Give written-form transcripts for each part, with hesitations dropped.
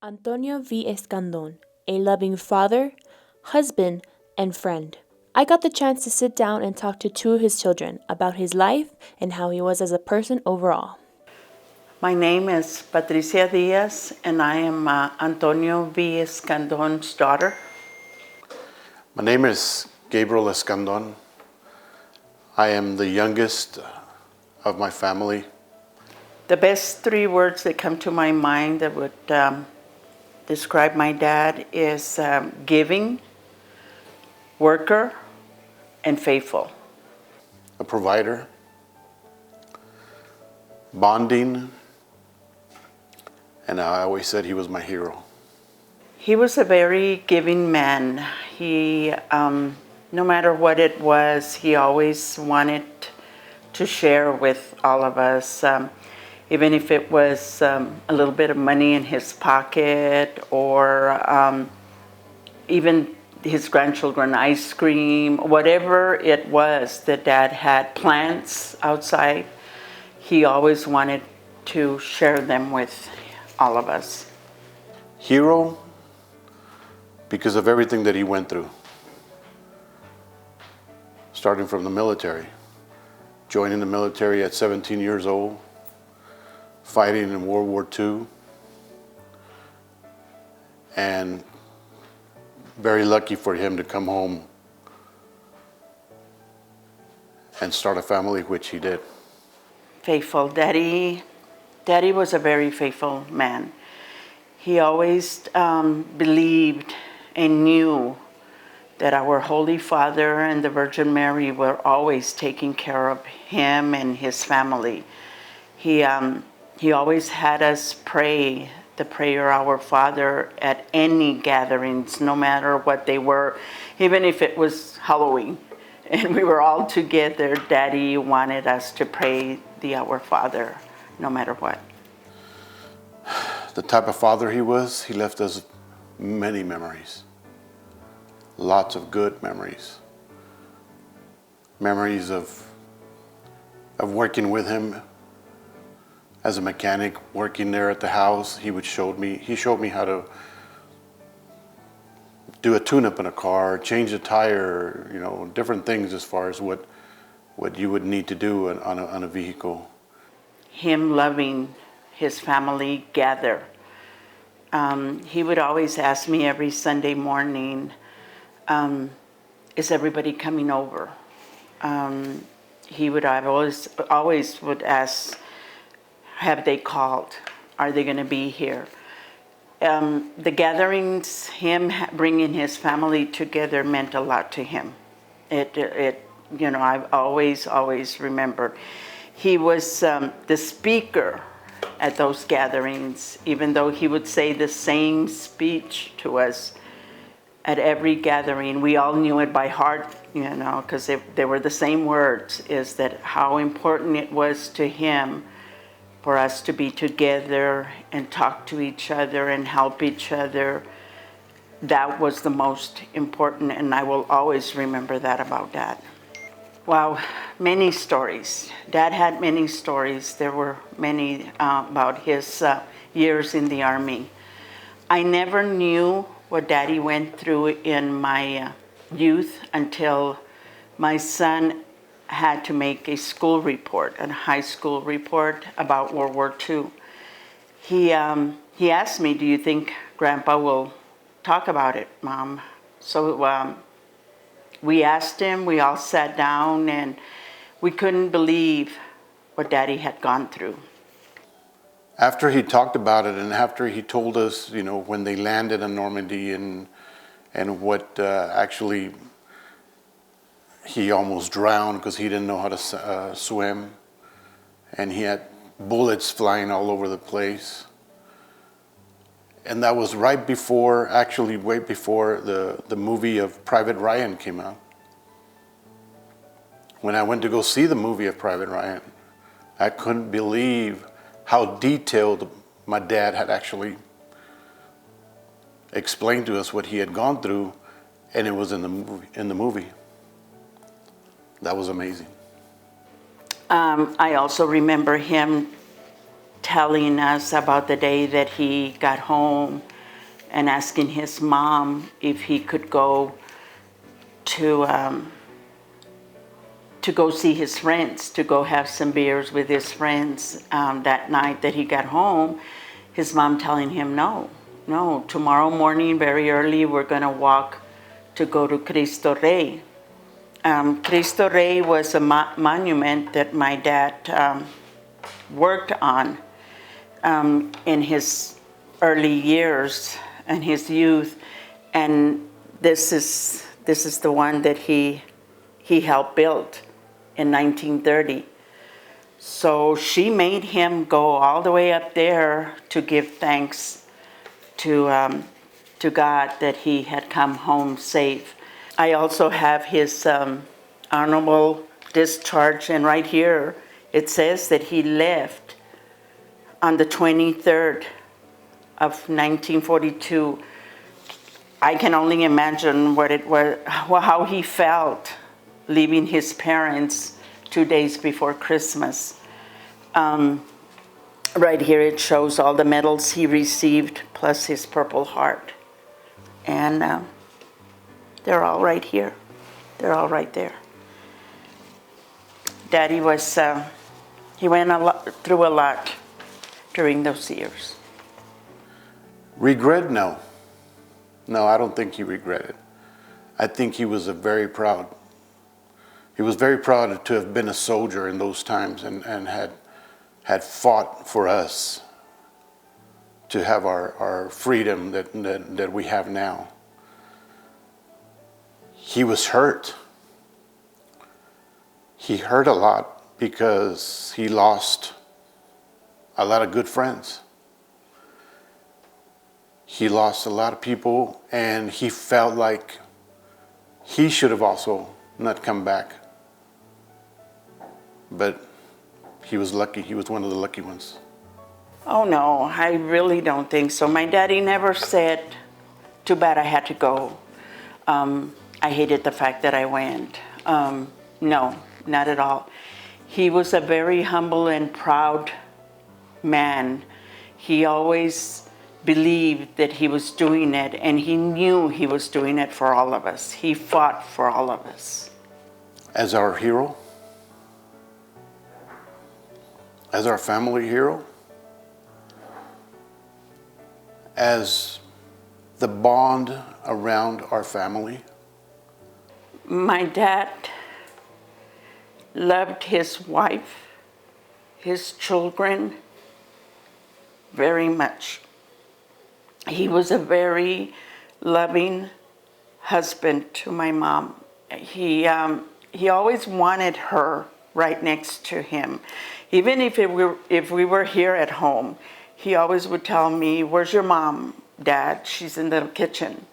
Antonio V. Escandon, a loving father, husband, and friend. I got the chance to sit down and talk to two of his children about his life and how he was as a person overall. My name is Patricia Diaz, and I am Antonio V. Escandon's daughter. My name is Gabriel Escandon. I am the youngest of my family. The best three words that come to my mind that would describe my dad is giving, worker, and faithful. A provider, bonding, and I always said he was my hero. He was a very giving man. He, no matter what it was, he always wanted to share with all of us. Even if it was a little bit of money in his pocket or even his grandchildren ice cream, whatever it was that Dad had plants outside, he always wanted to share them with all of us. Hero because of everything that he went through. Starting from the military, joining the military at 17 years old, fighting in World War II, and very lucky for him to come home and start a family, which he did. Faithful. Daddy was a very faithful man. He always believed and knew that our Holy Father and the Virgin Mary were always taking care of him and his family. He always had us pray the prayer Our Father at any gatherings, no matter what they were, even if it was Halloween and we were all together. Daddy wanted us to pray the Our Father no matter what. The type of father he was, he left us many memories. Lots of good memories. Memories of working with him as a mechanic, working there at the house. He showed me how to do a tune-up in a car, change a tire, different things as far as what you would need to do on a vehicle. Him loving his family gather. He would always ask me every Sunday morning, is everybody coming over? He would always would ask, have they called? Are they going to be here? The gatherings, him bringing his family together meant a lot to him. I've always remembered. He was the speaker at those gatherings, even though he would say the same speech to us at every gathering. We all knew it by heart, because they were the same words, is that how important it was to him for us to be together and talk to each other and help each other. That was the most important, and I will always remember that about Dad. Wow, many stories. Dad had many stories. There were many about his years in the Army. I never knew what Daddy went through in my youth until my son had to make a school report, a high school report about World War II. He asked me, do you think Grandpa will talk about it, Mom? So we asked him, we all sat down, and we couldn't believe what Daddy had gone through. After he talked about it and after he told us, when they landed in Normandy and what actually he almost drowned because he didn't know how to swim, and he had bullets flying all over the place. And that was way before the movie of Private Ryan came out. When I went to go see the movie of Private Ryan, I couldn't believe how detailed my dad had actually explained to us what he had gone through, and it was in the movie. That was amazing. I also remember him telling us about the day that he got home and asking his mom if he could go to go see his friends, to go have some beers with his friends that night that he got home. His mom telling him, no, tomorrow morning very early we're going to walk to go to Cristo Rey. Cristo Rey was a monument that my dad worked on in his early years and his youth, and this is the one that he helped build in 1930. So she made him go all the way up there to give thanks to God that he had come home safe. I also have his honorable discharge, and right here it says that he left on the 23rd of 1942. I can only imagine what it was, how he felt leaving his parents 2 days before Christmas. Right here it shows all the medals he received plus his Purple Heart. And they're all right here. They're all right there. Daddy was, he went through a lot during those years. Regret? No. No, I don't think he regretted. I think he was very proud to have been a soldier in those times and had fought for us to have our freedom that we have now. He was hurt. He hurt a lot because he lost a lot of good friends. He lost a lot of people, and he felt like he should have also not come back. But he was lucky. He was one of the lucky ones. Oh no, I really don't think so. My daddy never said, too bad I had to go. I hated the fact that I went. No, not at all. He was a very humble and proud man. He always believed that he was doing it, and he knew he was doing it for all of us. He fought for all of us. As our hero, as our family hero, as the bond around our family. My dad loved his wife, his children very much. He was a very loving husband to my mom. He always wanted her right next to him. Even if we were here at home, he always would tell me, "Where's your mom, Dad? She's in the kitchen."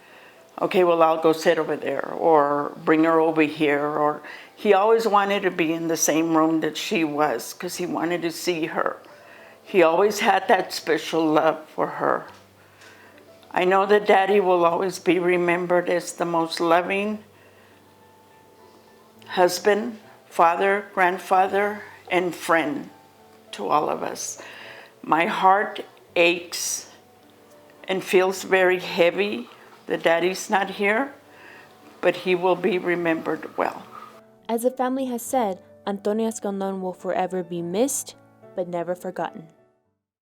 Okay, well, I'll go sit over there, or bring her over here. Or he always wanted to be in the same room that she was because he wanted to see her. He always had that special love for her. I know that Daddy will always be remembered as the most loving husband, father, grandfather, and friend to all of us. My heart aches and feels very heavy that Daddy's not here, but he will be remembered well. As the family has said, Antonio Escandon will forever be missed, but never forgotten.